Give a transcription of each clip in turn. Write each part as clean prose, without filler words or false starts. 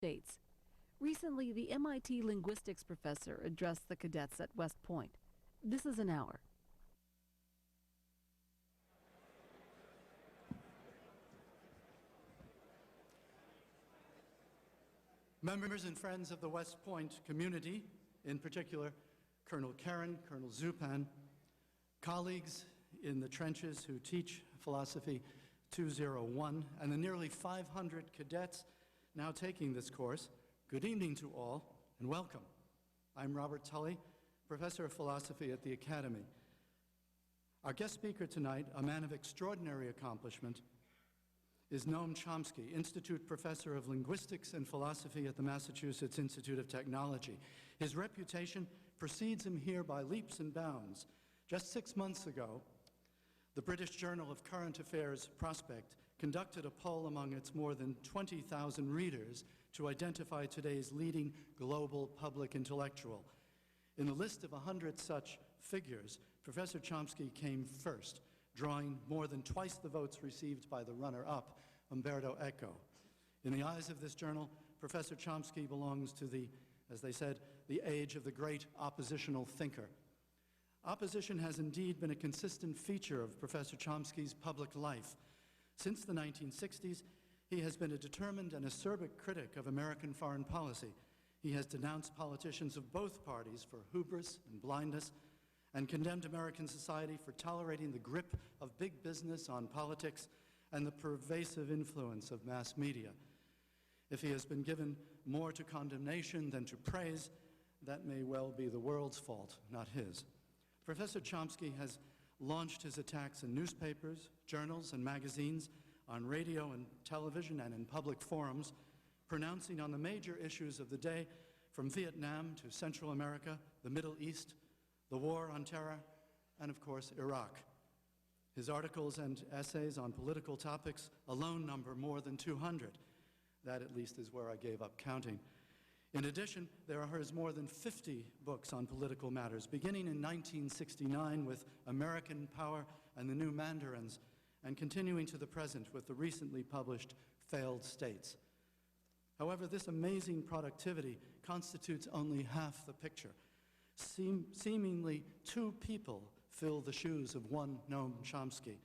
States. Recently, the MIT linguistics professor addressed the cadets at West Point. This is an hour. Members and friends of the West Point community, in particular, Colonel Karen, Colonel Zupan, colleagues in the trenches who teach Philosophy 201, and the nearly 500 cadets now taking this course, good evening to all and welcome. I'm Robert Tully, Professor of Philosophy at the Academy. Our guest speaker tonight, a man of extraordinary accomplishment, is Noam Chomsky, Institute Professor of Linguistics and Philosophy at the Massachusetts Institute of Technology. His reputation precedes him here by leaps and bounds. Just 6 months ago, the British Journal of Current Affairs Prospect conducted a poll among its more than 20,000 readers to identify today's leading global public intellectual. In the list of 100 such figures, Professor Chomsky came first, drawing more than twice the votes received by the runner-up, Umberto Eco. In the eyes of this journal, Professor Chomsky belongs to the, as they said, the age of the great oppositional thinker. Opposition has indeed been a consistent feature of Professor Chomsky's public life. Since the 1960s, he has been a determined and acerbic critic of American foreign policy. He has denounced politicians of both parties for hubris and blindness, and condemned American society for tolerating the grip of big business on politics and the pervasive influence of mass media. If he has been given more to condemnation than to praise, that may well be the world's fault, not his. Professor Chomsky has launched his attacks in newspapers, journals, and magazines, on radio and television, and in public forums, pronouncing on the major issues of the day, from Vietnam to Central America, the Middle East, the war on terror, and of course, Iraq. His articles and essays on political topics alone number more than 200. That, at least, is where I gave up counting. In addition, there are his more than 50 books on political matters, beginning in 1969 with American Power and the New Mandarins, and continuing to the present with the recently published Failed States. However, this amazing productivity constitutes only half the picture. Seemingly two people fill the shoes of one Noam Chomsky.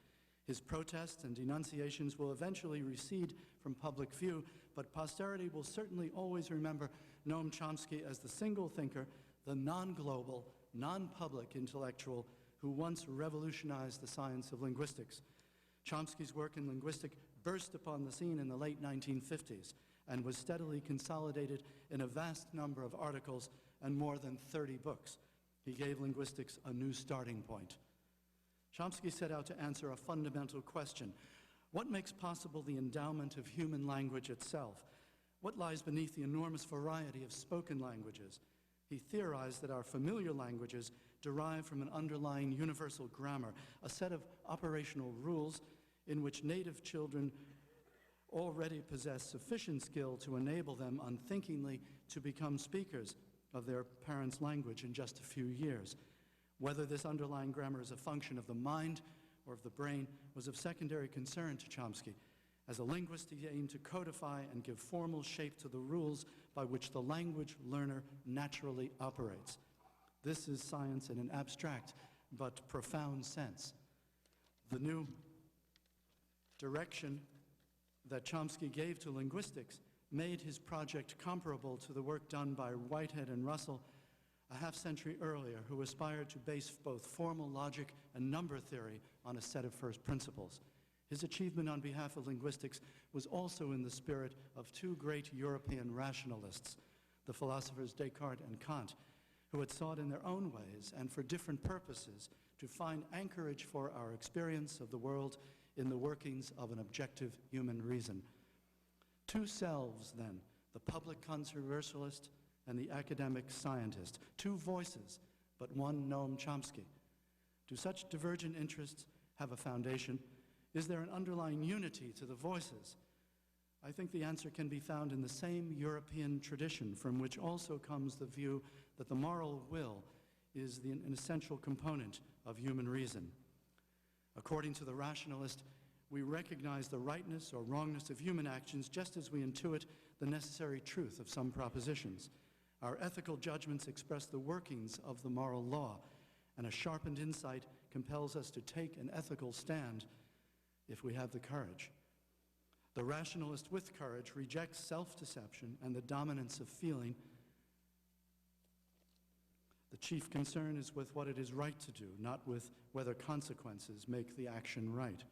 His protests and denunciations will eventually recede from public view, but posterity will certainly always remember Noam Chomsky as the single thinker, the non-global, non-public intellectual who once revolutionized the science of linguistics. Chomsky's work in linguistics burst upon the scene in the late 1950s and was steadily consolidated in a vast number of articles and more than 30 books. He gave linguistics a new starting point. Chomsky set out to answer a fundamental question. What makes possible the endowment of human language itself? What lies beneath the enormous variety of spoken languages? He theorized that our familiar languages derive from an underlying universal grammar, a set of operational rules in which native children already possess sufficient skill to enable them unthinkingly to become speakers of their parents' language in just a few years. Whether this underlying grammar is a function of the mind or of the brain was of secondary concern to Chomsky. As a linguist, he aimed to codify and give formal shape to the rules by which the language learner naturally operates. This is science in an abstract but profound sense. The new direction that Chomsky gave to linguistics made his project comparable to the work done by Whitehead and Russell a half-century earlier, who aspired to base both formal logic and number theory on a set of first principles. His achievement on behalf of linguistics was also in the spirit of two great European rationalists, the philosophers Descartes and Kant, who had sought in their own ways and for different purposes to find anchorage for our experience of the world in the workings of an objective human reason. Two selves, then, the public controversialist and the academic scientist. Two voices, but one Noam Chomsky. Do such divergent interests have a foundation? Is there an underlying unity to the voices? I think the answer can be found in the same European tradition, from which also comes the view that the moral will is an essential component of human reason. According to the rationalist, We recognize the rightness or wrongness of human actions just as we intuit the necessary truth of some propositions. Our ethical judgments express the workings of the moral law, and a sharpened insight compels us to take an ethical stand if we have the courage. The rationalist with courage rejects self-deception and the dominance of feeling. The chief concern is with what it is right to do, not with whether consequences make the action right.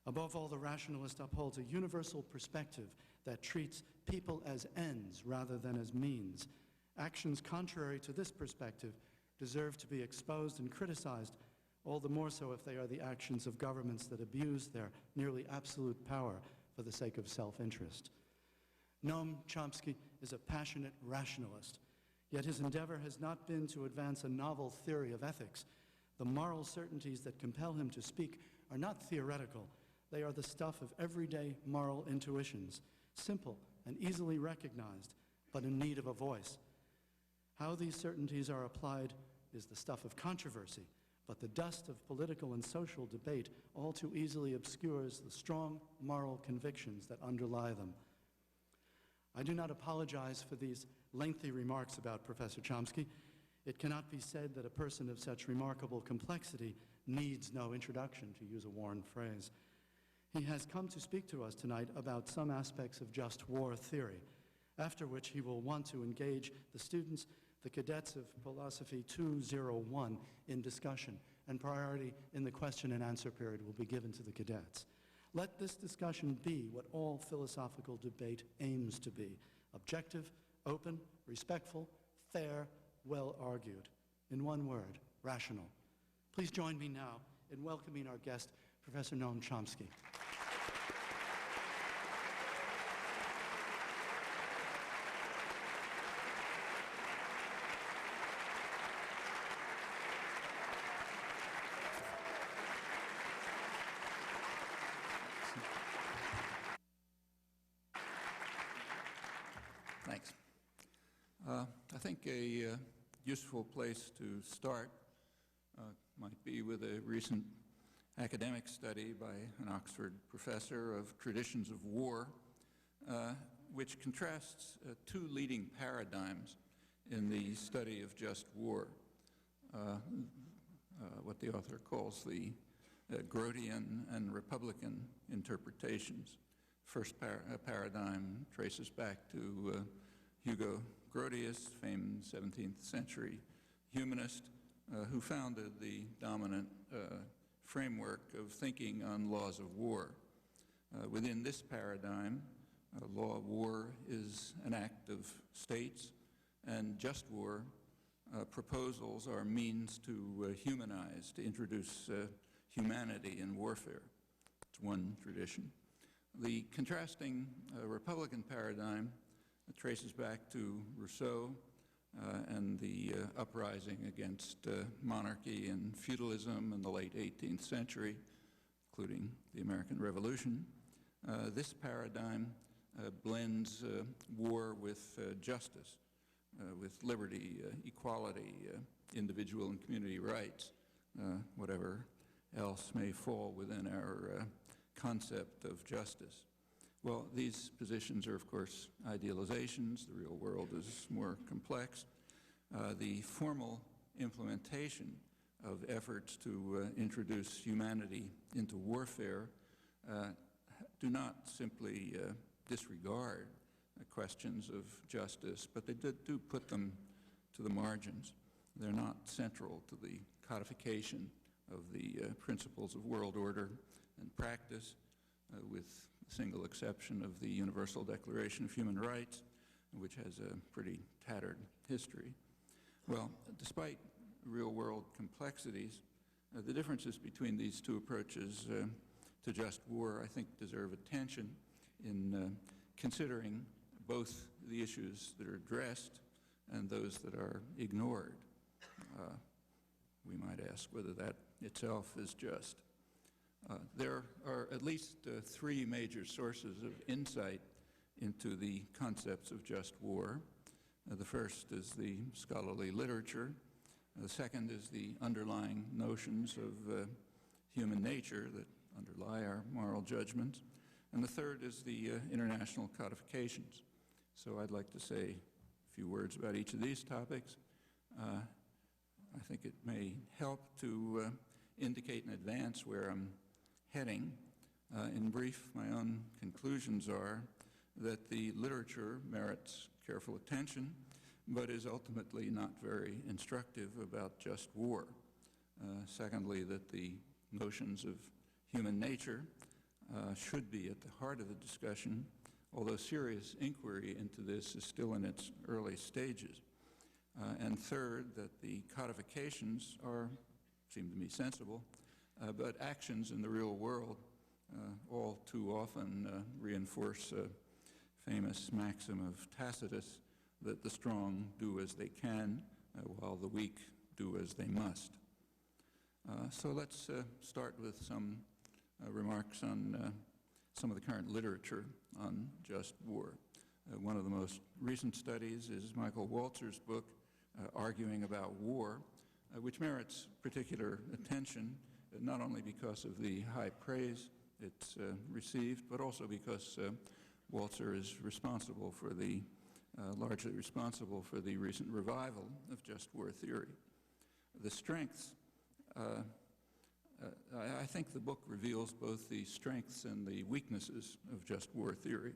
Above all, the rationalist upholds a universal perspective that treats people as ends rather than as means. Actions contrary to this perspective deserve to be exposed and criticized, all the more so if they are the actions of governments that abuse their nearly absolute power for the sake of self-interest. Noam Chomsky is a passionate rationalist, yet his endeavor has not been to advance a novel theory of ethics. The moral certainties that compel him to speak are not theoretical. They are the stuff of everyday moral intuitions, simple and easily recognized, but in need of a voice. How these certainties are applied is the stuff of controversy, but the dust of political and social debate all too easily obscures the strong moral convictions that underlie them. I do not apologize for these lengthy remarks about Professor Chomsky. It cannot be said that a person of such remarkable complexity needs no introduction, to use a worn phrase. He has come to speak to us tonight about some aspects of just war theory, after which he will want to engage the students, the cadets of Philosophy 201, in discussion, and priority in the question and answer period will be given to the cadets. Let this discussion be what all philosophical debate aims to be: objective, open, respectful, fair, well argued. In one word, rational. Please join me now in welcoming our guest, Professor Noam Chomsky. Thanks. I think a useful place to start might be with a recent academic study by an Oxford professor of traditions of war, which contrasts two leading paradigms in the study of just war, what the author calls the Grotian and Republican interpretations. First paradigm traces back to Hugo Grotius, famed 17th century humanist, who founded the dominant framework of thinking on laws of war. Within this paradigm, law of war is an act of states, and just war proposals are means to humanize, to introduce humanity in warfare. It's one tradition. The contrasting Republican paradigm traces back to Rousseau and the uprising against monarchy and feudalism in the late 18th century, including the American Revolution. This paradigm blends war with justice, with liberty, equality, individual and community rights, whatever else may fall within our concept of justice. Well, these positions are, of course, idealizations. The real world is more complex. The formal implementation of efforts to introduce humanity into warfare do not simply disregard questions of justice, but they do put them to the margins. They're not central to the codification of the principles of world order and practice, with the single exception of the Universal Declaration of Human Rights, which has a pretty tattered history. Well, despite real-world complexities, the differences between these two approaches to just war, I think, deserve attention in considering both the issues that are addressed and those that are ignored. We might ask whether that itself is just. There are at least three major sources of insight into the concepts of just war. The first is the scholarly literature. The second is the underlying notions of human nature that underlie our moral judgments. And the third is the international codifications. So I'd like to say a few words about each of these topics. I think it may help to indicate in advance where I'm heading. In brief, my own conclusions are that the literature merits careful attention, but is ultimately not very instructive about just war. Secondly, that the notions of human nature should be at the heart of the discussion, although serious inquiry into this is still in its early stages. And third, that the codifications seem to me sensible, but actions in the real world all too often reinforce a famous maxim of Tacitus that the strong do as they can, while the weak do as they must. So let's start with some remarks on some of the current literature on just war. One of the most recent studies is Michael Walzer's book, Arguing About War, which merits particular attention, not only because of the high praise it's received, but also because Walzer is responsible for the, largely responsible for the recent revival of just war theory. The strengths, I think the book reveals both the strengths and the weaknesses of just war theory.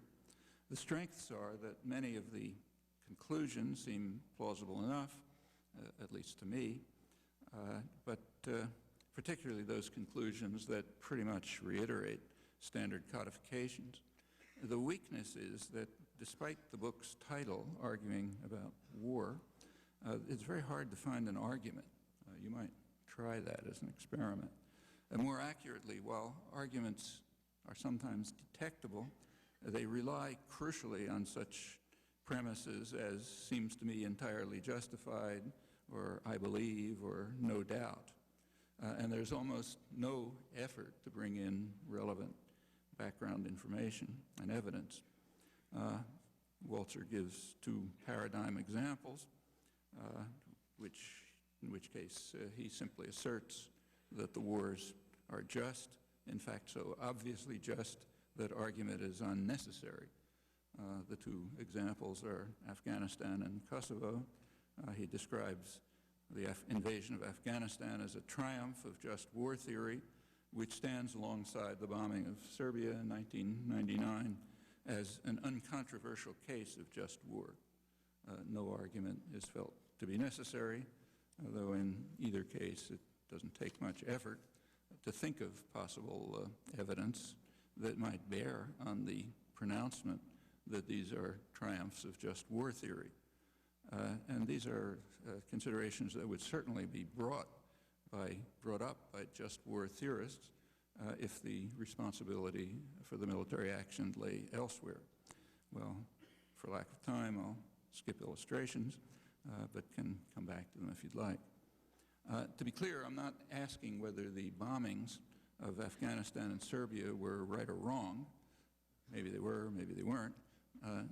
The strengths are that many of the conclusions seem plausible enough, at least to me, but particularly those conclusions that pretty much reiterate standard codifications. The weakness is that despite the book's title, Arguing About War, it's very hard to find an argument. You might try that as an experiment. And more accurately, while arguments are sometimes detectable, they rely crucially on such premises as seems to me entirely justified, or I believe, or no doubt. And there's almost no effort to bring in relevant background information and evidence. Walzer gives two paradigm examples, in which case he simply asserts that the wars are just, in fact so obviously just that argument is unnecessary. The two examples are Afghanistan and Kosovo. He describes the invasion of Afghanistan as a triumph of just war theory, which stands alongside the bombing of Serbia in 1999 as an uncontroversial case of just war. No argument is felt to be necessary, though in either case it doesn't take much effort to think of possible evidence that might bear on the pronouncement that these are triumphs of just war theory. And these are considerations that would certainly be brought up by just war theorists if the responsibility for the military action lay elsewhere. Well, for lack of time, I'll skip illustrations, but can come back to them if you'd like. To be clear, I'm not asking whether the bombings of Afghanistan and Serbia were right or wrong. Maybe they were, maybe they weren't.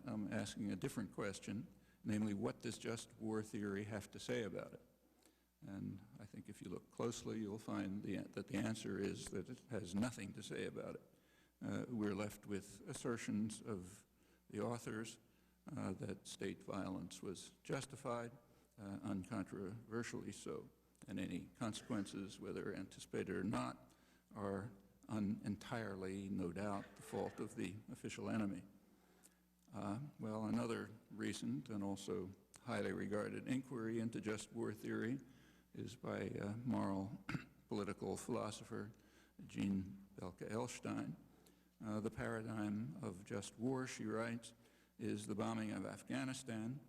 I'm asking a different question, namely, what does just war theory have to say about it? And I think if you look closely, you'll find that the answer is that it has nothing to say about it. We're left with assertions of the authors that state violence was justified, uncontroversially so, and any consequences, whether anticipated or not, are entirely, no doubt, the fault of the official enemy. Well, another recent and also highly regarded inquiry into just war theory is by moral political philosopher Jean Belke-Elstein. The paradigm of just war, she writes, is the bombing of Afghanistan,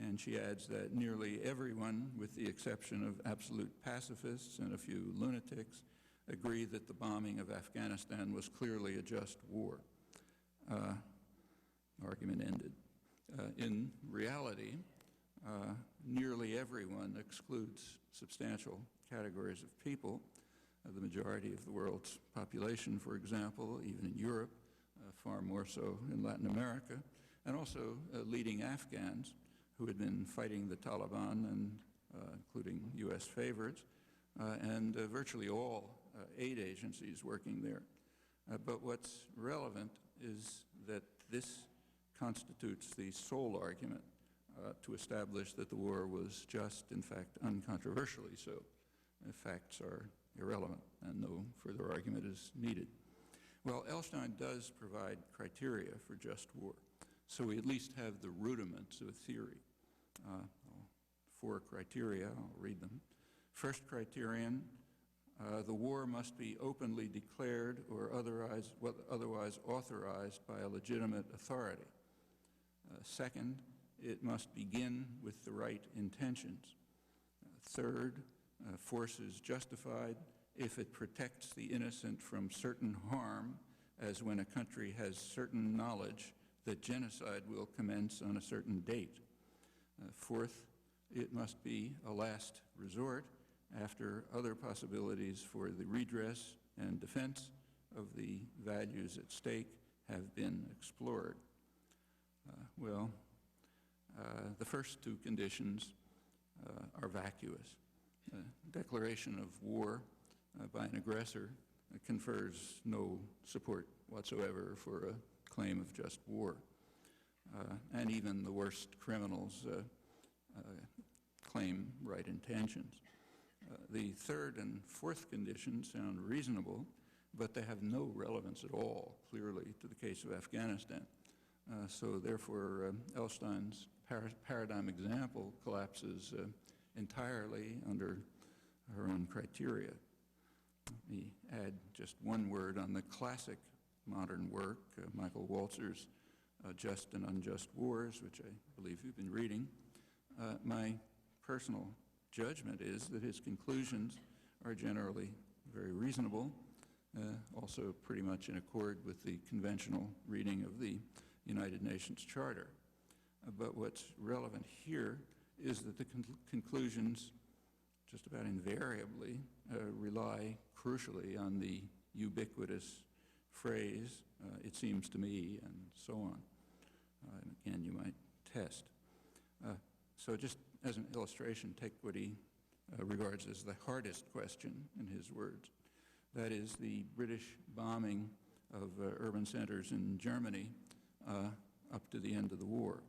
and she adds that nearly everyone, with the exception of absolute pacifists and a few lunatics, agree that the bombing of Afghanistan was clearly a just war. Argument ended. In reality, nearly everyone excludes substantial categories of people, the majority of the world's population, for example, even in Europe, far more so in Latin America, and also leading Afghans who had been fighting the Taliban, and including U.S. favorites, and virtually all aid agencies working there. But what's relevant is that this constitutes the sole argument to establish that the war was just, in fact, uncontroversially so. Facts are irrelevant, and no further argument is needed. Well, Elstein does provide criteria for just war, so we at least have the rudiments of a theory. 4 criteria, I'll read them. First criterion, the war must be openly declared or otherwise authorized by a legitimate authority. Second, it must begin with the right intentions. Third, force is justified if it protects the innocent from certain harm, as when a country has certain knowledge that genocide will commence on a certain date. Fourth, it must be a last resort after other possibilities for the redress and defense of the values at stake have been explored. The first 2 conditions are vacuous. Declaration of war by an aggressor confers no support whatsoever for a claim of just war. And even the worst criminals claim right intentions. The third and fourth conditions sound reasonable, but they have no relevance at all, clearly, to the case of Afghanistan. So therefore, Elstein's paradigm example collapses entirely under her own criteria. Let me add just one word on the classic modern work, Michael Walzer's Just and Unjust Wars, which I believe you've been reading. My personal judgment is that his conclusions are generally very reasonable, also pretty much in accord with the conventional reading of the United Nations Charter. But what's relevant here is that the conclusions just about invariably rely crucially on the ubiquitous phrase, it seems to me, and so on. Again, you might test. So just as an illustration, take what he regards as the hardest question in his words. That is the British bombing of urban centers in Germany up to the end of the war.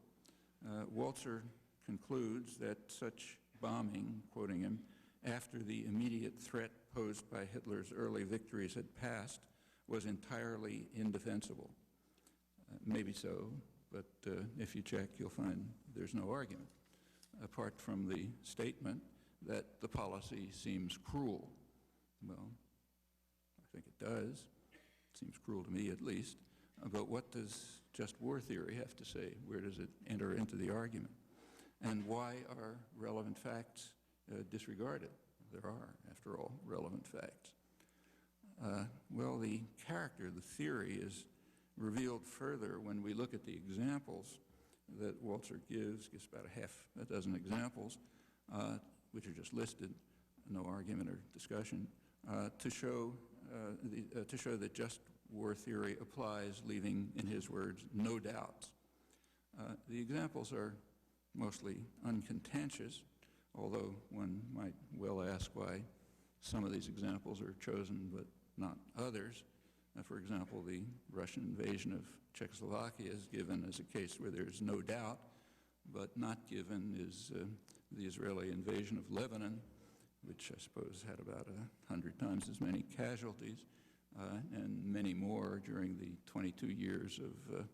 Walzer concludes that such bombing, quoting him, after the immediate threat posed by Hitler's early victories had passed, was entirely indefensible. Maybe so, but if you check, you'll find there's no argument, apart from the statement that the policy seems cruel. Well, I think it does. It seems cruel to me, at least. But what does just war theory have to say? Where does it enter into the argument? And why are relevant facts disregarded? There are, after all, relevant facts. Well, the character of the theory is revealed further when we look at the examples that Walzer gives about a dozen examples, which are just listed, no argument or discussion, to show that just war theory applies, leaving, in his words, no doubts. The examples are mostly uncontentious, although one might well ask why some of these examples are chosen but not others. For example, the Russian invasion of Czechoslovakia is given as a case where there's no doubt, but not given is the Israeli invasion of Lebanon, which I suppose had about 100 times as many casualties, and many more during the 22 years of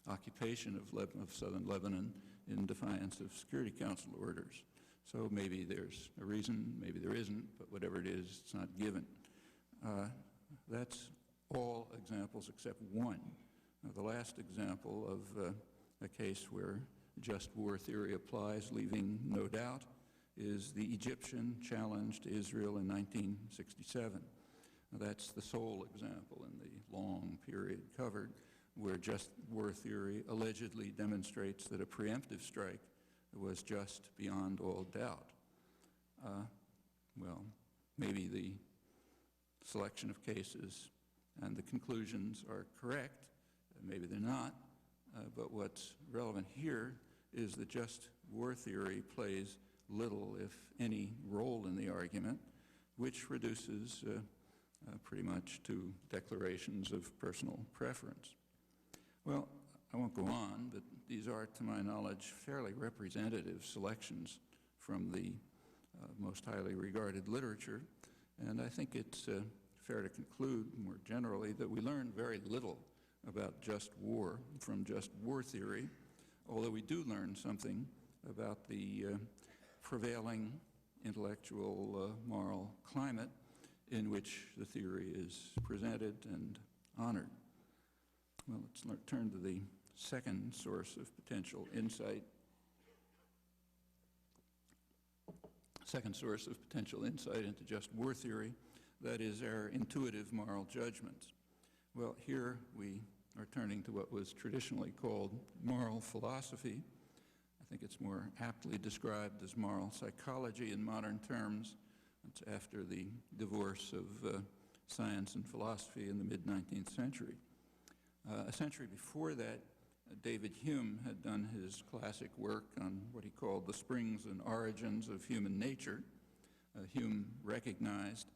occupation of southern Lebanon in defiance of Security Council orders. So maybe there's a reason, maybe there isn't, but whatever it is, it's not given. That's all examples except one. The last example of a case where just war theory applies, leaving no doubt, is the Egyptian challenge to Israel in 1967. That's the sole example in the long period covered where just war theory allegedly demonstrates that a preemptive strike was just beyond all doubt. Well, maybe the selection of cases and the conclusions are correct, maybe they're not, but what's relevant here is that just war theory plays little, if any, role in the argument, which reduces pretty much to declarations of personal preference. Well, I won't go on, but these are, to my knowledge, fairly representative selections from the most highly regarded literature, and I think it's fair to conclude more generally that we learn very little about just war from just war theory, although we do learn something about the prevailing intellectual moral climate in which the theory is presented and honored. Well, let's turn to the second source of potential insight. Second source of potential insight into just war theory, that is our intuitive moral judgments. Well, here we are turning to what was traditionally called moral philosophy. I think it's more aptly described as moral psychology in modern terms. It's after the divorce of science and philosophy in the mid-19th century. A century before that, David Hume had done his classic work on what he called the springs and origins of human nature. Hume recognized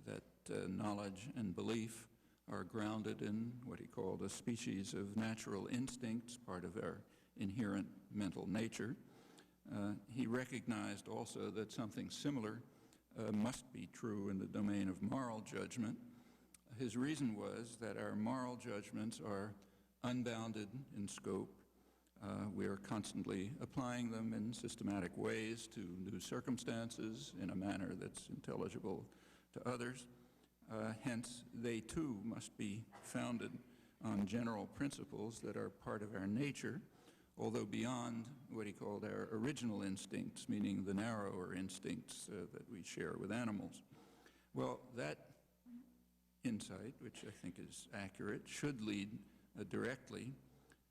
that knowledge and belief are grounded in what he called a species of natural instincts, part of our inherent mental nature. He recognized also that something similar must be true in the domain of moral judgment. His reason was that our moral judgments are unbounded in scope. We are constantly applying them in systematic ways to new circumstances in a manner that's intelligible to others. Hence, they too must be founded on general principles that are part of our nature, although beyond what he called our original instincts, meaning the narrower instincts that we share with animals. Well, that insight, which I think is accurate, should lead directly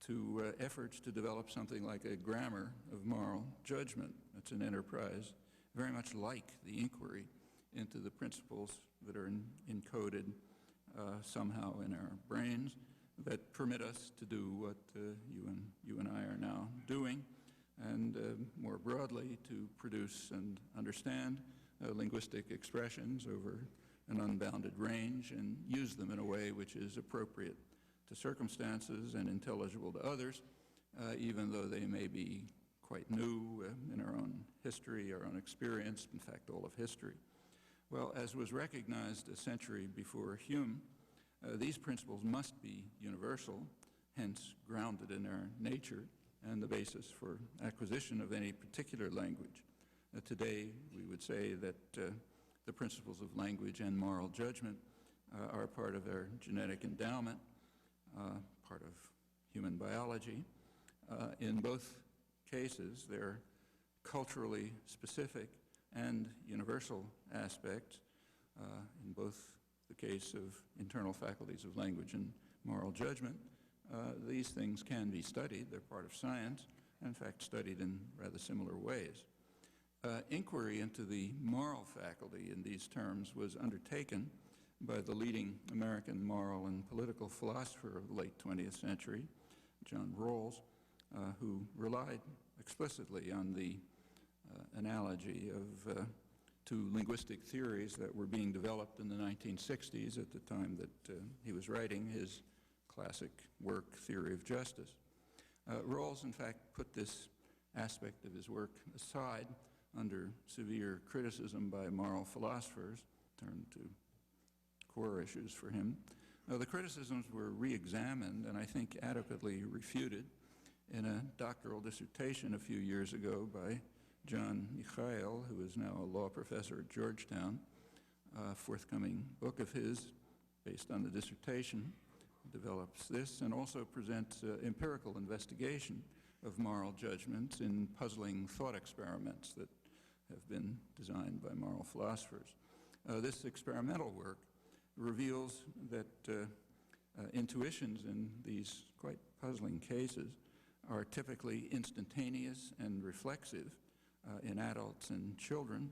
to efforts to develop something like a grammar of moral judgment. It's an enterprise very much like the inquiry into the principles that are encoded somehow in our brains that permit us to do what you and I are now doing, and more broadly to produce and understand linguistic expressions over an unbounded range and use them in a way which is appropriate to circumstances and intelligible to others, even though they may be quite new in our own history, our own experience, in fact, all of history. Well, as was recognized a century before Hume, these principles must be universal, hence grounded in our nature and the basis for acquisition of any particular language. Today, we would say that the principles of language and moral judgment are part of our genetic endowment, part of human biology. In both cases, they're culturally specific and universal aspects. In both the case of internal faculties of language and moral judgment, these things can be studied. They're part of science, and in fact studied in rather similar ways. Inquiry into the moral faculty in these terms was undertaken by the leading American moral and political philosopher of the late 20th century, John Rawls, who relied explicitly on the analogy of two linguistic theories that were being developed in the 1960s at the time that he was writing his classic work, Theory of Justice. Rawls, in fact, put this aspect of his work aside under severe criticism by moral philosophers, turned to core issues for him. The criticisms were re-examined and I think adequately refuted in a doctoral dissertation a few years ago by John Michael, who is now a law professor at Georgetown. A forthcoming book of his, based on the dissertation, develops this and also presents empirical investigation of moral judgments in puzzling thought experiments that have been designed by moral philosophers. This experimental work reveals that intuitions in these quite puzzling cases are typically instantaneous and reflexive in adults and children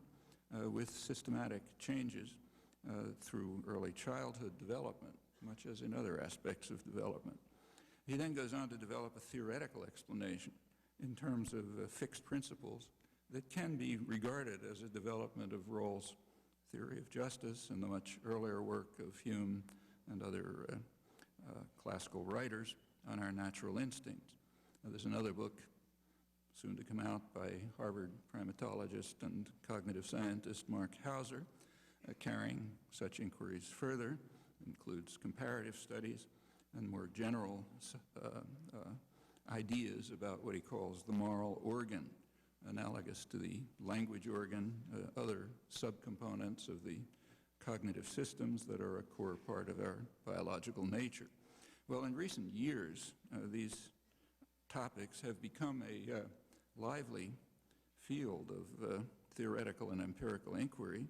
with systematic changes through early childhood development, much as in other aspects of development. He then goes on to develop a theoretical explanation in terms of fixed principles that can be regarded as a development of Rawls' theory of justice and the much earlier work of Hume and other classical writers on our natural instincts. Now, there's another book soon to come out by Harvard primatologist and cognitive scientist Mark Hauser, carrying such inquiries further, includes comparative studies and more general ideas about what he calls the moral organ, analogous to the language organ, other subcomponents of the cognitive systems that are a core part of our biological nature. Well, in recent years, these topics have become a lively field of theoretical and empirical inquiry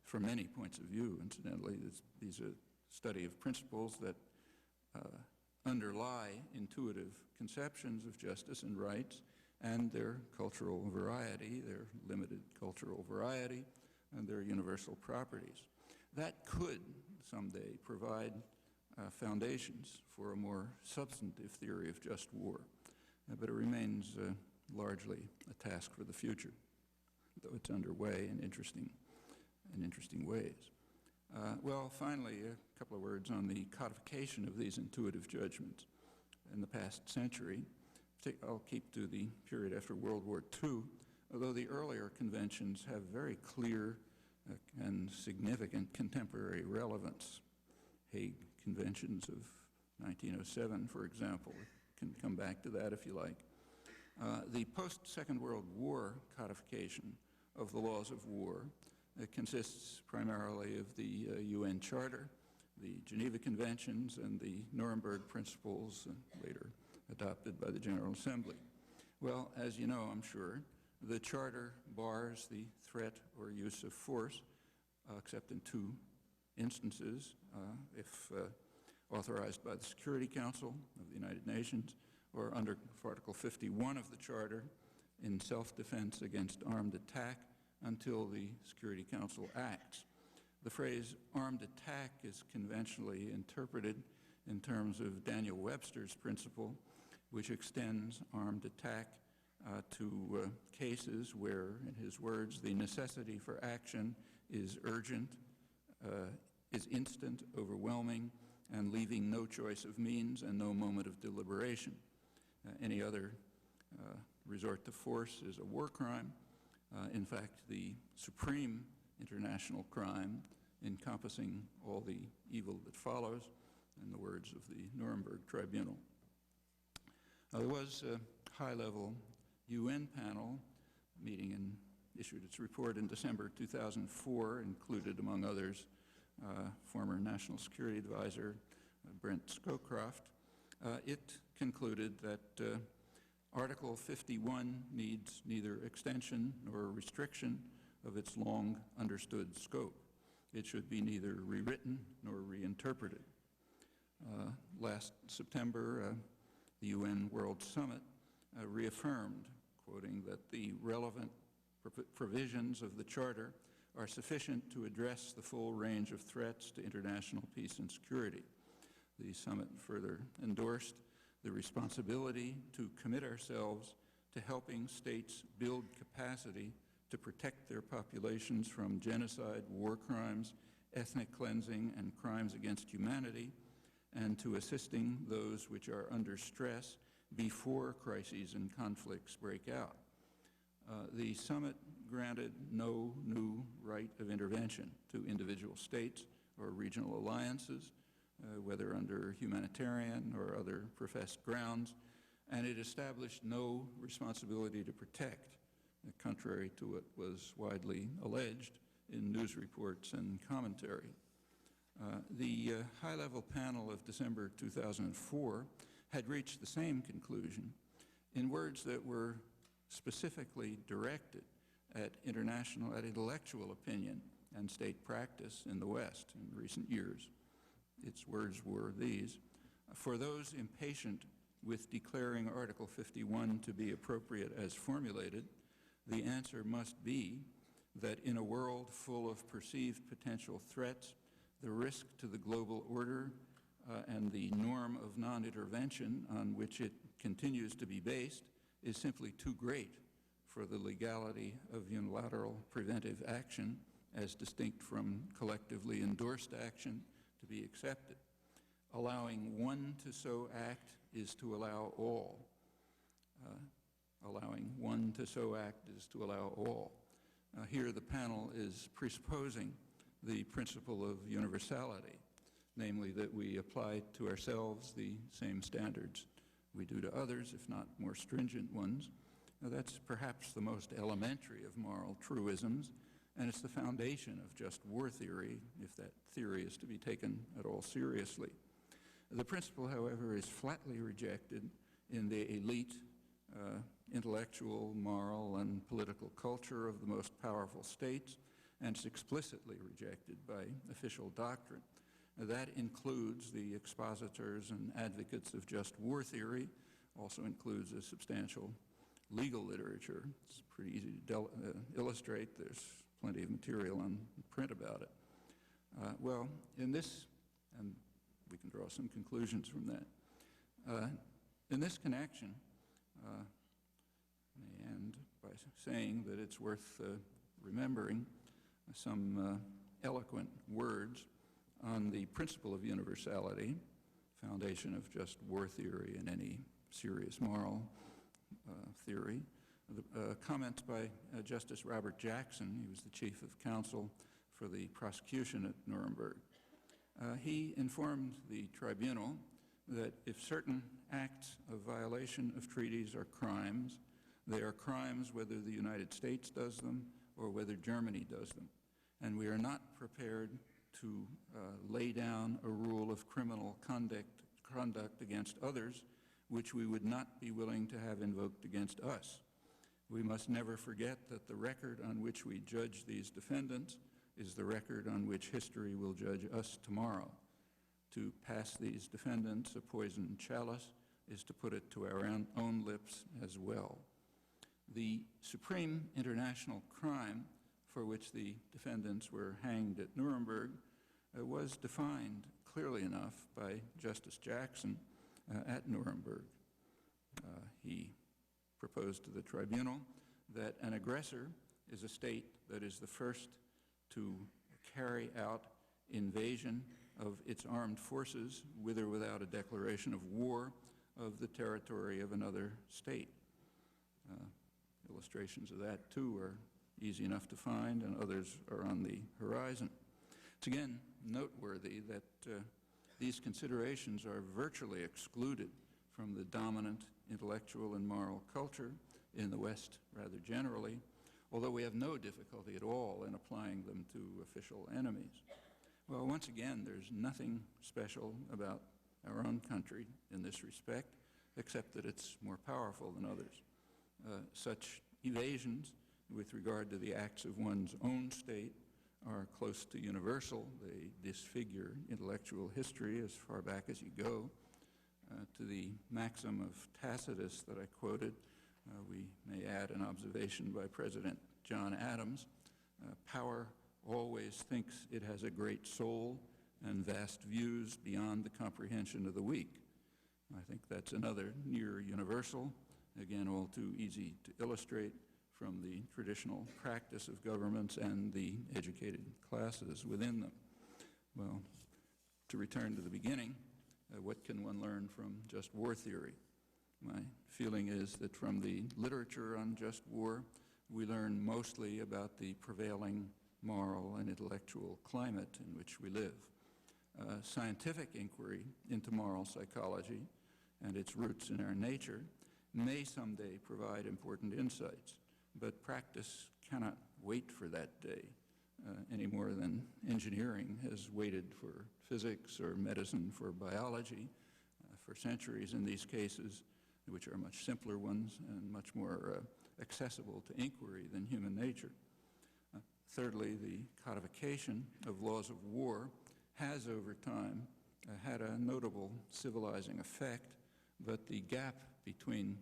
from many points of view, incidentally. These are study of principles that underlie intuitive conceptions of justice and rights and their cultural variety, their limited cultural variety, and their universal properties. That could someday provide foundations for a more substantive theory of just war, but it remains largely a task for the future, though it's underway in interesting ways. Well, finally, a couple of words on the codification of these intuitive judgments in the past century. I'll keep to the period after World War II, although the earlier conventions have very clear and significant contemporary relevance. Hague Conventions of 1907, for example. We can come back to that if you like. The post-Second World War codification of the laws of war consists primarily of the UN Charter, the Geneva Conventions, and the Nuremberg Principles, later adopted by the General Assembly. Well, as you know, I'm sure, the Charter bars the threat or use of force, except in two instances, if authorized by the Security Council of the United Nations, or under Article 51 of the Charter, in self-defense against armed attack until the Security Council acts. The phrase armed attack is conventionally interpreted in terms of Daniel Webster's principle, which extends armed attack to cases where, in his words, the necessity for action is urgent, is instant, overwhelming, and leaving no choice of means and no moment of deliberation. Any other resort to force is a war crime. In fact, the supreme international crime encompassing all the evil that follows, in the words of the Nuremberg Tribunal. There was a high-level UN panel meeting and issued its report in December 2004, included, among others, former National Security Advisor Brent Scowcroft. It concluded that Article 51 needs neither extension nor restriction of its long understood scope. It should be neither rewritten nor reinterpreted. Last September, the UN World Summit reaffirmed, quoting, that the relevant provisions of the Charter are sufficient to address the full range of threats to international peace and security. The summit further endorsed the responsibility to commit ourselves to helping states build capacity to protect their populations from genocide, war crimes, ethnic cleansing, and crimes against humanity, and to assisting those which are under stress before crises and conflicts break out. The summit granted no new right of intervention to individual states or regional alliances, whether under humanitarian or other professed grounds, and it established no responsibility to protect, contrary to what was widely alleged in news reports and commentary. The high-level panel of December 2004 had reached the same conclusion in words that were specifically directed at intellectual opinion and state practice in the West in recent years. Its words were these: for those impatient with declaring Article 51 to be appropriate as formulated, the answer must be that in a world full of perceived potential threats, the risk to the global order and the norm of non-intervention on which it continues to be based is simply too great for the legality of unilateral preventive action as distinct from collectively endorsed action to be accepted. Allowing one to so act is to allow all. Allowing one to so act is to allow all. Here the panel is presupposing the principle of universality, namely that we apply to ourselves the same standards we do to others, if not more stringent ones. Now, that's perhaps the most elementary of moral truisms, and it's the foundation of just war theory, if that theory is to be taken at all seriously. The principle, however, is flatly rejected in the elite intellectual, moral, and political culture of the most powerful states, and it's explicitly rejected by official doctrine. That includes the expositors and advocates of just war theory, also includes a substantial legal literature. It's pretty easy to illustrate. There's plenty of material on print about it. Well, in this, and we can draw some conclusions from that. In this connection, may end by saying that it's worth remembering some eloquent words on the principle of universality, foundation of just war theory and any serious moral theory. Comments by Justice Robert Jackson. He was the chief of counsel for the prosecution at Nuremberg. He informed the tribunal that if certain acts of violation of treaties are crimes, they are crimes whether the United States does them or whether Germany does them. And we are not prepared to lay down a rule of criminal conduct against others which we would not be willing to have invoked against us. We must never forget that the record on which we judge these defendants is the record on which history will judge us tomorrow. To pass these defendants a poisoned chalice is to put it to our own lips as well. The supreme international crime for which the defendants were hanged at Nuremberg was defined clearly enough by Justice Jackson at Nuremberg. He proposed to the tribunal that an aggressor is a state that is the first to carry out invasion of its armed forces, with or without a declaration of war, of the territory of another state. Illustrations of that, too, are easy enough to find, and others are on the horizon. It's again noteworthy that these considerations are virtually excluded from the dominant intellectual and moral culture in the West rather generally, although we have no difficulty at all in applying them to official enemies. Well, once again, there's nothing special about our own country in this respect, except that it's more powerful than others. Such evasions with regard to the acts of one's own state are close to universal. They disfigure intellectual history as far back as you go. To the maxim of Tacitus that I quoted, we may add an observation by President John Adams. Power always thinks it has a great soul and vast views beyond the comprehension of the weak. I think that's another near universal, again, all too easy to illustrate from the traditional practice of governments and the educated classes within them. Well, to return to the beginning, what can one learn from just war theory? My feeling is that from the literature on just war, we learn mostly about the prevailing moral and intellectual climate in which we live. Scientific inquiry into moral psychology and its roots in our nature may someday provide important insights, but practice cannot wait for that day any more than engineering has waited for physics or medicine for biology for centuries in these cases, which are much simpler ones and much more accessible to inquiry than human nature. Thirdly, the codification of laws of war has over time had a notable civilizing effect, but the gap between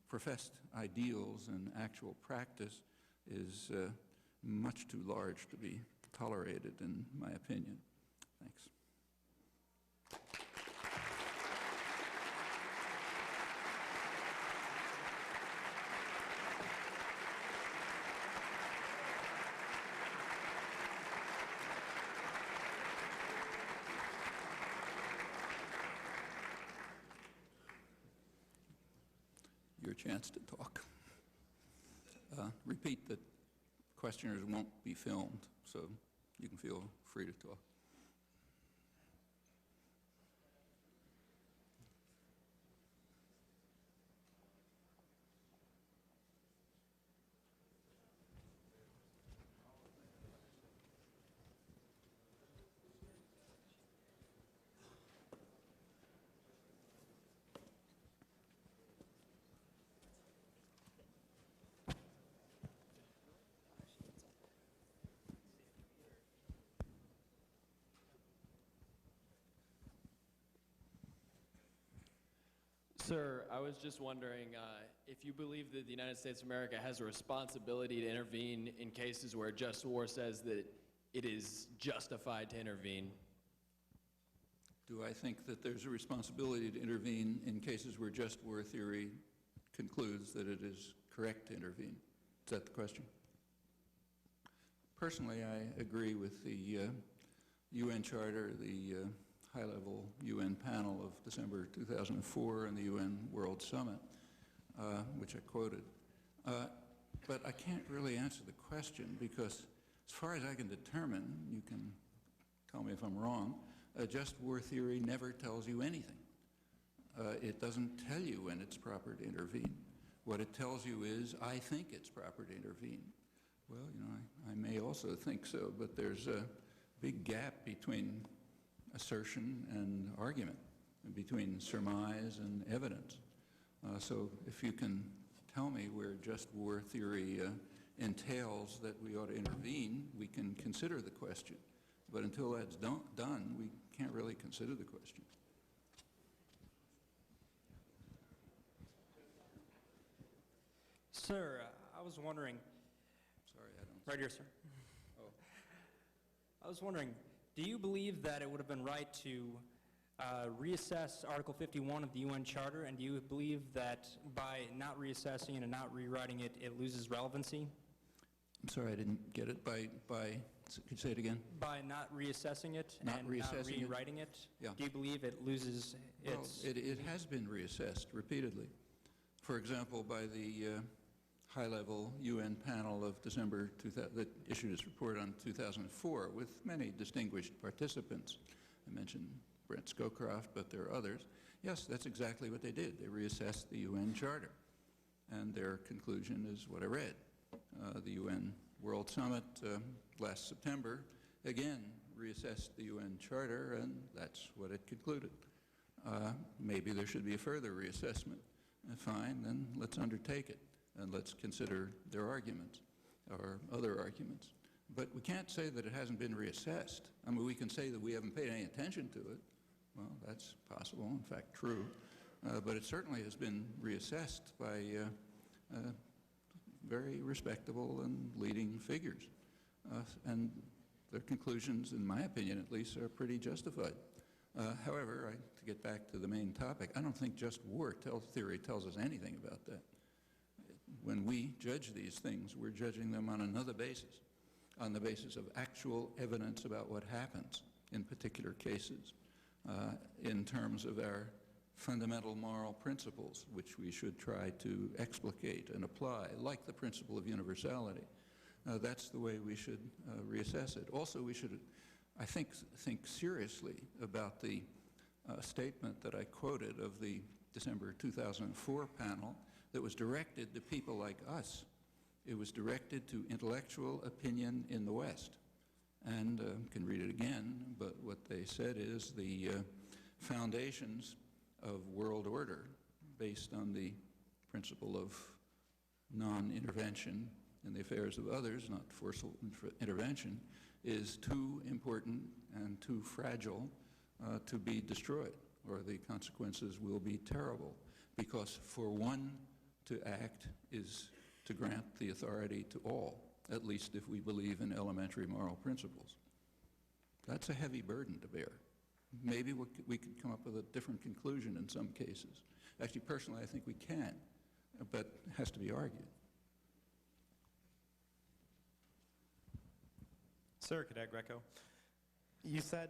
professed ideals and actual practice is much too large to be tolerated, in my opinion. Thanks. your chance to talk. Repeat that questioners won't be filmed, so you can feel free to talk. Sir, I was just wondering if you believe that the United States of America has a responsibility to intervene in cases where just war says that it is justified to intervene. Do I think that there's a responsibility to intervene in cases where just war theory concludes that it is correct to intervene? Is that the question? Personally, I agree with the UN Charter, the high-level UN panel of December 2004 and the UN World Summit, which I quoted. But I can't really answer the question because as far as I can determine, you can tell me if I'm wrong, just war theory never tells you anything. It doesn't tell you when it's proper to intervene. What it tells you is, I think it's proper to intervene. Well, you know, I may also think so, but there's a big gap between assertion and argument, and between surmise and evidence. So if you can tell me where just war theory entails that we ought to intervene, we can consider the question. But until that's done, we can't really consider the question. Sir, I was wondering. Sorry, I don't. Right here, sir. Oh. I was wondering, do you believe that it would have been right to reassess Article 51 of the UN Charter, and do you believe that by not reassessing and not rewriting it, it loses relevancy? I'm sorry, I didn't get it. Could you say it again? By not reassessing it and not rewriting it, Yeah. do you believe it loses its... Well, it has been reassessed repeatedly. For example, by the high-level UN panel of December 2000 that issued its report on 2004 with many distinguished participants. I mentioned Brent Scowcroft, but there are others. Yes, that's exactly what they did. They reassessed the UN Charter, and their conclusion is what I read. The UN World Summit last September, again, reassessed the UN Charter, and that's what it concluded. Maybe there should be a further reassessment. Fine, then let's undertake it. And let's consider their arguments, or other arguments. But we can't say that it hasn't been reassessed. I mean, we can say that we haven't paid any attention to it. Well, that's possible, in fact, true. But it certainly has been reassessed by very respectable and leading figures. And their conclusions, in my opinion at least, are pretty justified. However, to get back to the main topic, I don't think just war theory tells us anything about that. When we judge these things, we're judging them on another basis, on the basis of actual evidence about what happens in particular cases, in terms of our fundamental moral principles, which we should try to explicate and apply, like the principle of universality. That's the way we should reassess it. Also, we should, I think seriously about the statement that I quoted of the December 2004 panel that was directed to people like us. It was directed to intellectual opinion in the West. And can read it again, but what they said is the foundations of world order based on the principle of non-intervention in the affairs of others, not forceful intervention, is too important and too fragile to be destroyed, or the consequences will be terrible. Because for one to act is to grant the authority to all, at least if we believe in elementary moral principles. That's a heavy burden to bear. Maybe we could come up with a different conclusion in some cases. Actually, personally, I think we can, but it has to be argued. Sir, Cadet Greco, you said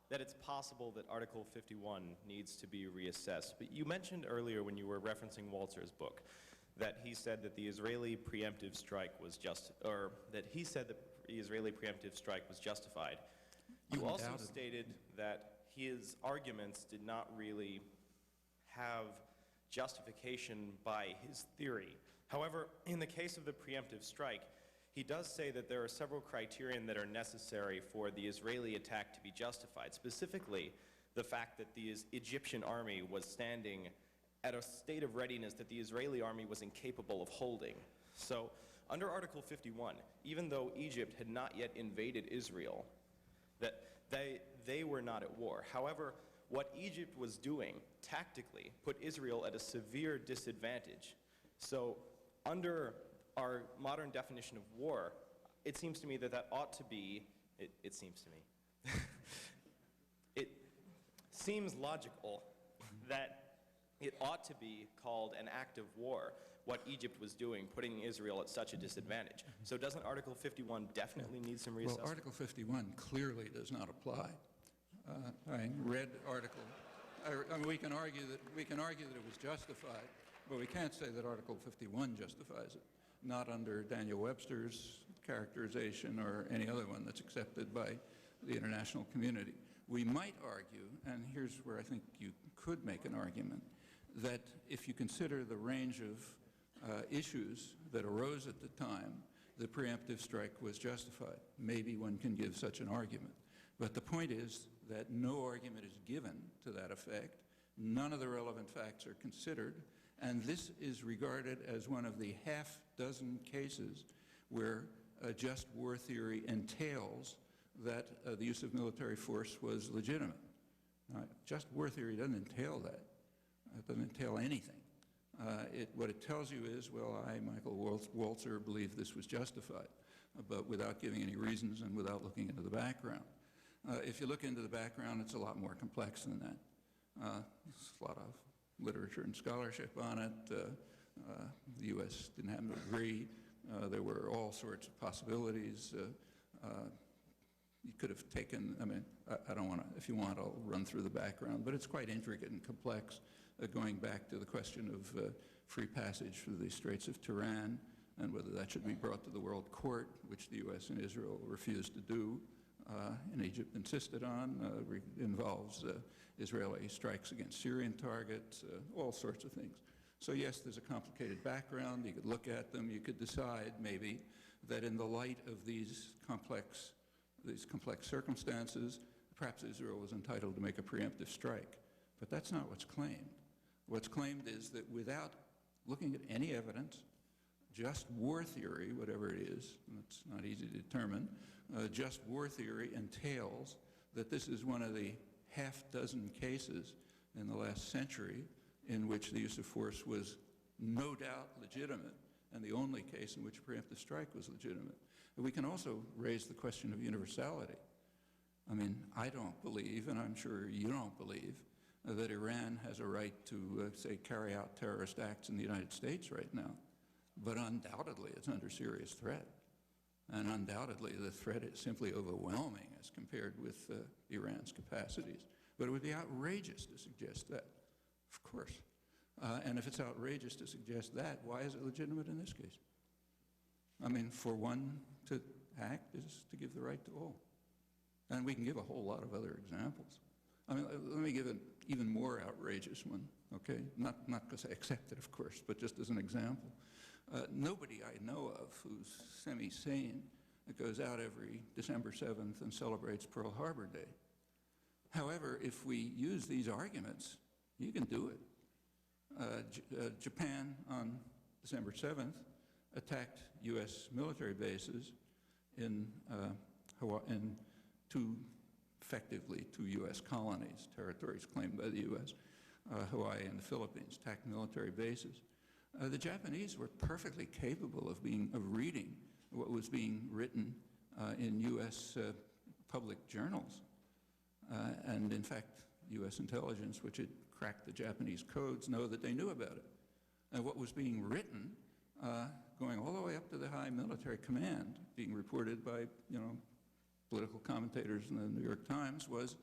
that it's possible that Article 51 needs to be reassessed. But you mentioned earlier when you were referencing Walzer's book that he said that the Israeli preemptive strike was justified. You also stated that his arguments did not really have justification by his theory. However, in the case of the preemptive strike, he does say that there are several criteria that are necessary for the Israeli attack to be justified, specifically the fact that the Egyptian army was standing at a state of readiness that the Israeli army was incapable of holding. So, under Article 51, even though Egypt had not yet invaded Israel, that they were not at war. However, what Egypt was doing tactically put Israel at a severe disadvantage. So, under our modern definition of war, it seems to me that that ought to be, it seems to me, it seems logical that it ought to be called an act of war, what Egypt was doing, putting Israel at such a disadvantage. So doesn't Article 51 definitely need some reassessment? Well, Article 51 clearly does not apply. I read Article, I mean, we can argue that it was justified, but we can't say that Article 51 justifies it. Not under Daniel Webster's characterization or any other one that's accepted by the international community. We might argue, and here's where I think you could make an argument, that if you consider the range of issues that arose at the time, the preemptive strike was justified. Maybe one can give such an argument. But the point is that no argument is given to that effect. None of the relevant facts are considered. And this is regarded as one of the half-dozen cases where a just war theory entails that the use of military force was legitimate. Just war theory doesn't entail that. It doesn't entail anything. What it tells you is, well, I, Michael Walzer, believe this was justified, but without giving any reasons and without looking into the background. If you look into the background, it's a lot more complex than that. There's a lot of literature and scholarship on it. The U.S. didn't happen to agree. There were all sorts of possibilities. You could have taken, I mean, I don't want to, if you want, I'll run through the background, but it's quite intricate and complex, going back to the question of free passage through the Straits of Tiran and whether that should be brought to the World Court, which the U.S. and Israel refused to do, and Egypt insisted on, involves Israeli strikes against Syrian targets, all sorts of things. So yes, there's a complicated background. You could look at them. You could decide maybe that in the light of these complex circumstances, perhaps Israel was entitled to make a preemptive strike. But that's not what's claimed. What's claimed is that without looking at any evidence, just war theory, whatever it is, it's not easy to determine, just war theory entails that this is one of the half-dozen cases in the last century in which the use of force was no doubt legitimate, and the only case in which preemptive strike was legitimate. And we can also raise the question of universality. I mean, I don't believe, and I'm sure you don't believe, that Iran has a right to, say, carry out terrorist acts in the United States right now. But undoubtedly, it's under serious threat. And undoubtedly, the threat is simply overwhelming as compared with Iran's capacities. But it would be outrageous to suggest that, of course. And if it's outrageous to suggest that, why is it legitimate in this case? I mean, for one to act is to give the right to all. And we can give a whole lot of other examples. I mean, let me give an even more outrageous one, okay? Not because I accept it, of course, but just as an example. Nobody I know of who's semi-sane goes out every December 7th and celebrates Pearl Harbor Day. However, if we use these arguments, you can do it. Japan on December 7th attacked U.S. military bases in Hawaii, in effectively two U.S. colonies, territories claimed by the U.S., Hawaii and the Philippines, attacked military bases. The Japanese were perfectly capable of reading what was being written in U.S. Public journals. And in fact, U.S. intelligence, which had cracked the Japanese codes, know that they knew about it. And what was being written, going all the way up to the high military command, being reported by, political commentators in the New York Times, was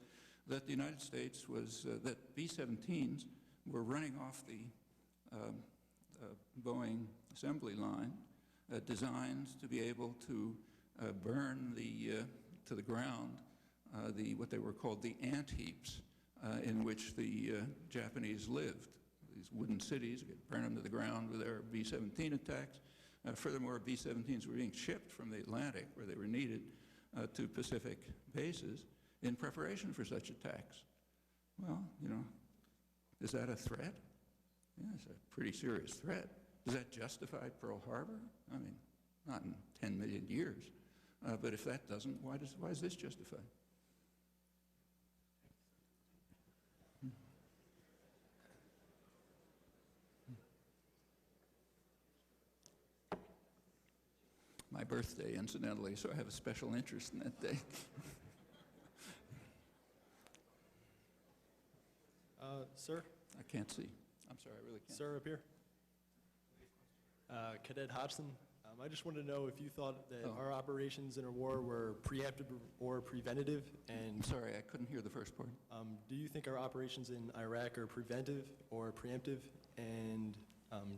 that the United States was, that B-17s were running off the Boeing assembly line, designed to be able to burn to the ground what they were called the ant heaps in which the Japanese lived. These wooden cities, burn them to the ground with their B-17 attacks. Furthermore, B-17s were being shipped from the Atlantic, where they were needed, to Pacific bases in preparation for such attacks. Well, you know, is that a threat? Yeah, it's a pretty serious threat. Does that justify Pearl Harbor? I mean, not in 10 million years. But if that doesn't, why is this justified? My birthday, incidentally, so I have a special interest in that day. Sir? I can't see. I'm sorry, I really can't. Sir, up here. Cadet Hodgson, I just wanted to know if you thought that our operations in a war were preemptive or preventative, I'm and sorry, I couldn't hear the first part. do you think our operations in Iraq are preventive or preemptive, and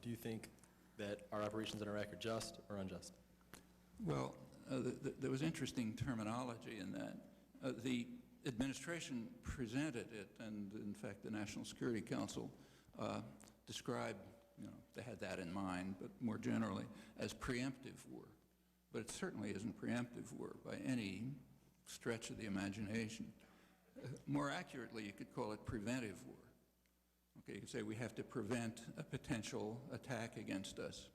do you think that our operations in Iraq are just or unjust? Well, there was interesting terminology in that. The administration presented it, and in fact the National Security Council described, you know, they had that in mind, but more generally, as preemptive war. But it certainly isn't preemptive war by any stretch of the imagination. More accurately, you could call it preventive war. Okay, you could say we have to prevent a potential attack against us.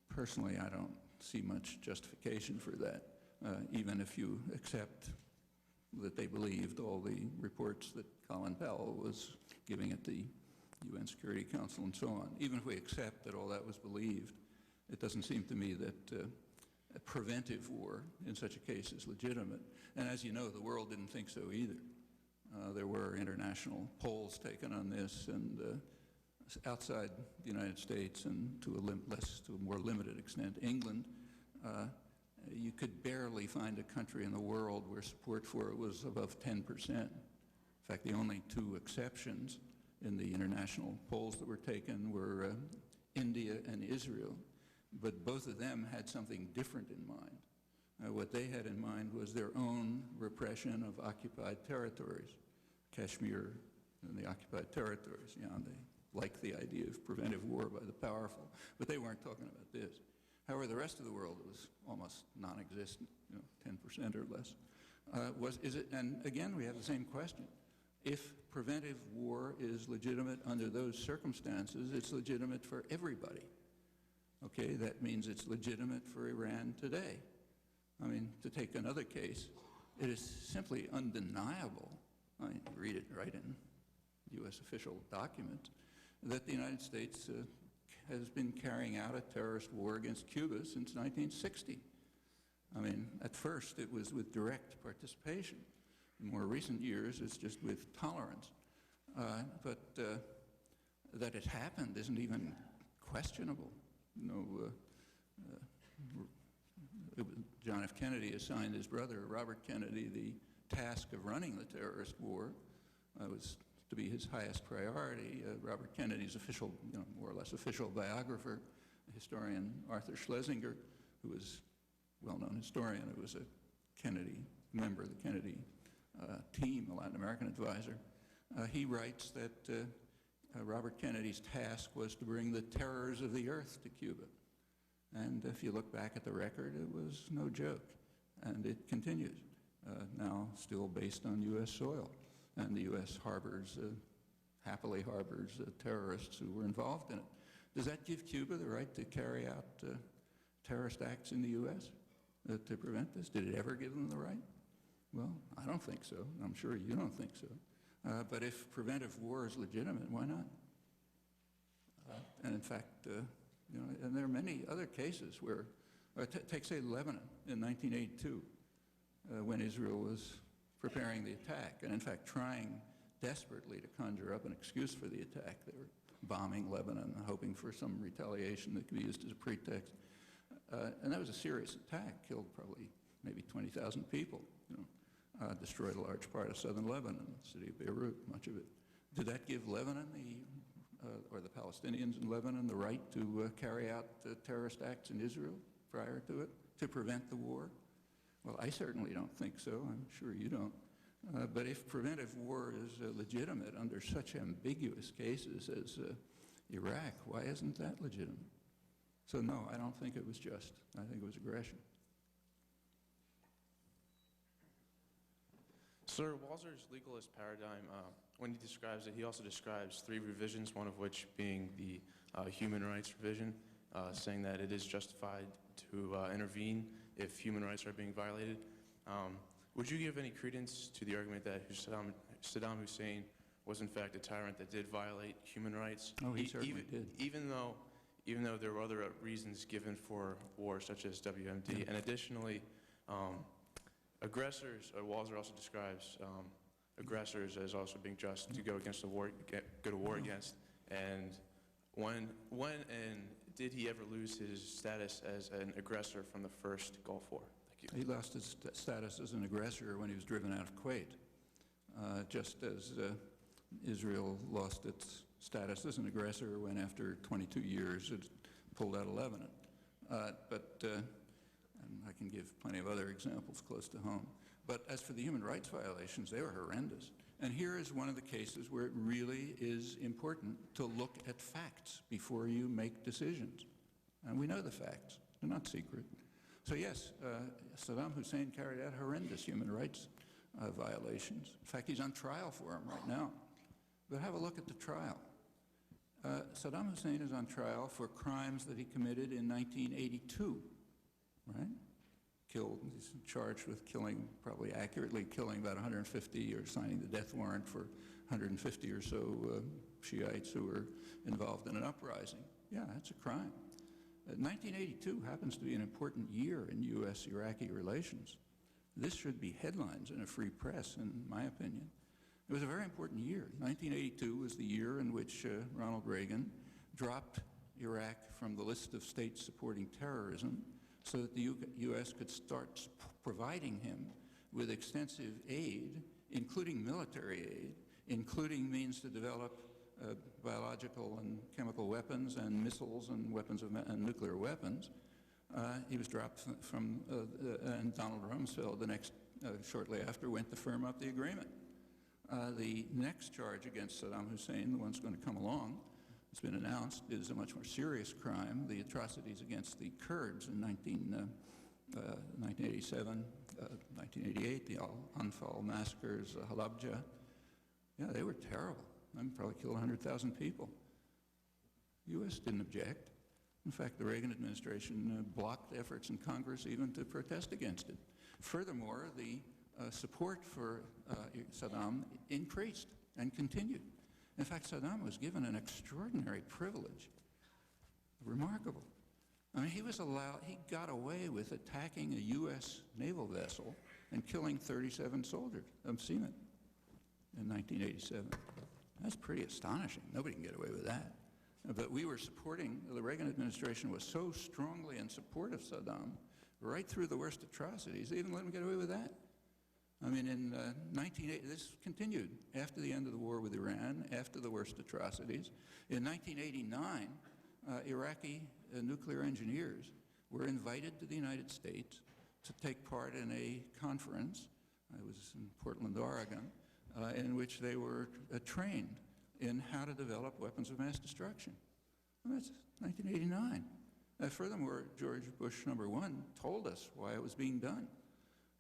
Personally, I don't see much justification for that, even if you accept that they believed all the reports that Colin Powell was giving at the UN Security Council and so on. Even if we accept that all that was believed, it doesn't seem to me that a preventive war in such a case is legitimate. And as you know, the world didn't think so either. There were international polls taken on this, and outside the United States and to a more limited extent, England, you could barely find a country in the world where support for it was above 10%. In fact, the only two exceptions in the international polls that were taken were India and Israel, but both of them had something different in mind. What they had in mind was their own repression of occupied territories, Kashmir and the occupied territories. You know, they liked the idea of preventive war by the powerful, but they weren't talking about this. However, the rest of the world was almost non-existent, you know, 10% or less. And again, we have the same question. If preventive war is legitimate under those circumstances, it's legitimate for everybody. Okay, that means it's legitimate for Iran today. I mean, to take another case, it is simply undeniable, I mean, read it right in U.S. official documents, that the United States has been carrying out a terrorist war against Cuba since 1960. I mean, at first it was with direct participation. In more recent years, it's just with tolerance. But that it happened isn't even questionable. You know, John F. Kennedy assigned his brother, Robert Kennedy, the task of running the terrorist war. It was to be his highest priority. Robert Kennedy's official, you know, more or less official biographer, historian Arthur Schlesinger, who was a well-known historian, who was a Kennedy member of the Kennedy team, a Latin American advisor. He writes that Robert Kennedy's task was to bring the terrors of the earth to Cuba. And if you look back at the record, it was no joke. And it continues, now still based on U.S. soil. And the U.S. happily harbors terrorists who were involved in it. Does that give Cuba the right to carry out terrorist acts in the U.S. To prevent this? Did it ever give them the right? Well, I don't think so. I'm sure you don't think so. But if preventive war is legitimate, why not? And in fact, you know, and there are many other cases where, take say Lebanon in 1982, when Israel was preparing the attack, and in fact trying desperately to conjure up an excuse for the attack. They were bombing Lebanon, hoping for some retaliation that could be used as a pretext. And that was a serious attack, killed probably maybe 20,000 people. You know. destroyed a large part of southern Lebanon, the city of Beirut, much of it. Did that give Lebanon, or the Palestinians in Lebanon, the right to carry out terrorist acts in Israel prior to it, to prevent the war? Well, I certainly don't think so. I'm sure you don't. But if preventive war is legitimate under such ambiguous cases as Iraq, why isn't that legitimate? So no, I don't think it was just. I think it was aggression. Sir, Walzer's legalist paradigm, when he describes it, he also describes 3 revisions, one of which being the human rights revision, saying that it is justified to intervene if human rights are being violated. Would you give any credence to the argument that Saddam Hussein was in fact a tyrant that did violate human rights? Oh, he certainly did. Even though there were other reasons given for war, such as WMD, Yeah. and additionally, aggressors, Walzer also describes aggressors as also being just to go against the war, go to war against. And when and did he ever lose his status as an aggressor from the first Gulf War? Thank you. He lost his status as an aggressor when he was driven out of Kuwait, just as Israel lost its status as an aggressor when, after 22 years, it pulled out of Lebanon. And I can give plenty of other examples close to home. But as for the human rights violations, they were horrendous. And here is one of the cases where it really is important to look at facts before you make decisions. And we know the facts. They're not secret. So yes, Saddam Hussein carried out horrendous human rights violations. In fact, he's on trial for them right now. But have a look at the trial. Saddam Hussein is on trial for crimes that he committed in 1982, right? He's charged with killing, probably accurately killing about 150, or signing the death warrant for 150 or so Shiites who were involved in an uprising. Yeah, that's a crime. 1982 happens to be an important year in U.S.-Iraqi relations. This should be headlines in a free press, in my opinion. It was a very important year. 1982 was the year in which Ronald Reagan dropped Iraq from the list of states supporting terrorism so that the U.S. could start providing him with extensive aid, including military aid, including means to develop biological and chemical weapons and missiles and weapons and nuclear weapons. He was dropped from, and Donald Rumsfeld, shortly after, went to firm up the agreement. The next charge against Saddam Hussein, the one that's going to come along, it's been announced, is a much more serious crime, the atrocities against the Kurds in 1987, 1988, the Al-Anfal massacres, Halabja. Yeah, they were terrible. Probably killed 100,000 people. The U.S. didn't object. In fact, the Reagan administration blocked efforts in Congress even to protest against it. Furthermore, the support for Saddam increased and continued. In fact, Saddam was given an extraordinary privilege. Remarkable. I mean, he got away with attacking a U.S. naval vessel and killing 37 soldiers. I've seen it in 1987. That's pretty astonishing. Nobody can get away with that. But we were supporting, the Reagan administration was so strongly in support of Saddam, right through the worst atrocities, they even let him get away with that. I mean, in 1980, this continued after the end of the war with Iran, after the worst atrocities. In 1989, Iraqi nuclear engineers were invited to the United States to take part in a conference, it was in Portland, Oregon, in which they were trained in how to develop weapons of mass destruction. Well, that's 1989. Furthermore, George Bush #1 told us why it was being done.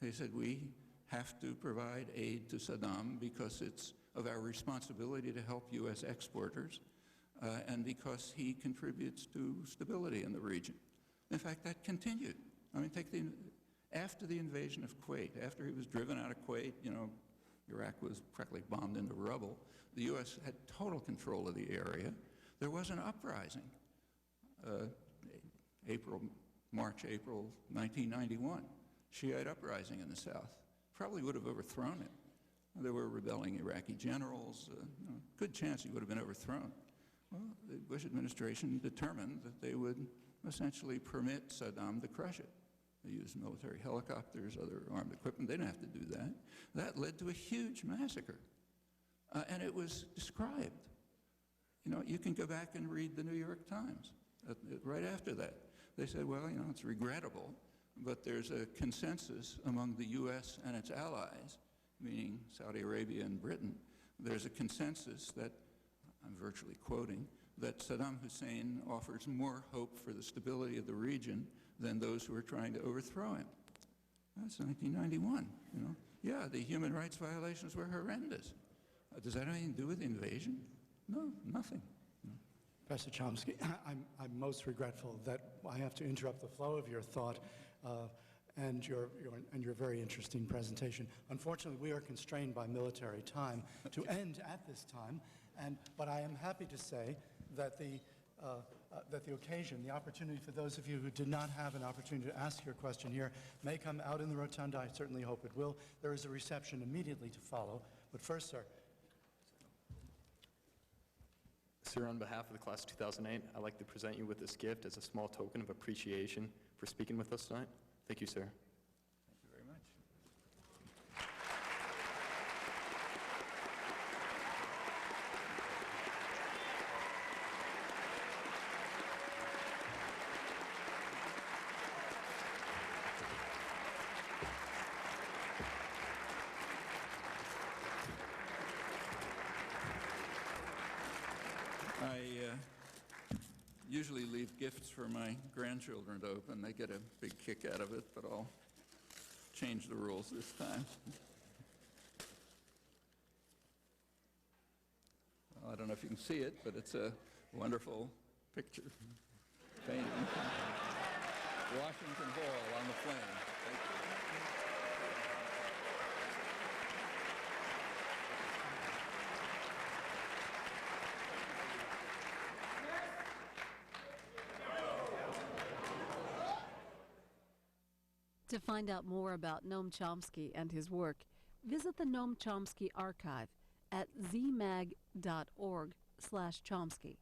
He said, we have to provide aid to Saddam because it's of our responsibility to help U.S. exporters and because he contributes to stability in the region. In fact, that continued. I mean, after the invasion of Kuwait, after he was driven out of Kuwait, Iraq was practically bombed into rubble. The U.S. had total control of the area. There was an uprising, March, April 1991, Shiite uprising in the south. Probably would have overthrown it. There were rebelling Iraqi generals. Good chance he would have been overthrown. Well, the Bush administration determined that they would essentially permit Saddam to crush it. They used military helicopters, other armed equipment. They didn't have to do that. That led to a huge massacre. And it was described. You know, you can go back and read the New York Times right after that. They said, well, you know, it's regrettable, but there's a consensus among the U.S. and its allies, meaning Saudi Arabia and Britain. There's a consensus that, I'm virtually quoting, that Saddam Hussein offers more hope for the stability of the region than those who are trying to overthrow him. That's 1991, you know. Yeah, the human rights violations were horrendous. Does that have anything to do with the invasion? No, nothing. No. Professor Chomsky, I'm most regretful that I have to interrupt the flow of your thought and your very interesting presentation. Unfortunately, we are constrained by military time to end at this time, but I am happy to say that the occasion, the opportunity for those of you who did not have an opportunity to ask your question here may come out in the rotunda. I certainly hope it will. There is a reception immediately to follow. But first, sir. Sir, on behalf of the class of 2008, I'd like to present you with this gift as a small token of appreciation for speaking with us tonight. Thank you, sir. Thank you very much. I usually leave gifts for my grandchildren to open. They get a big kick out of it, but I'll change the rules this time. Well, I don't know if you can see it, but it's a wonderful picture. Painting. Washington Hall on the flame. Thank you. To find out more about Noam Chomsky and his work, visit the Noam Chomsky archive at zmag.org/Chomsky.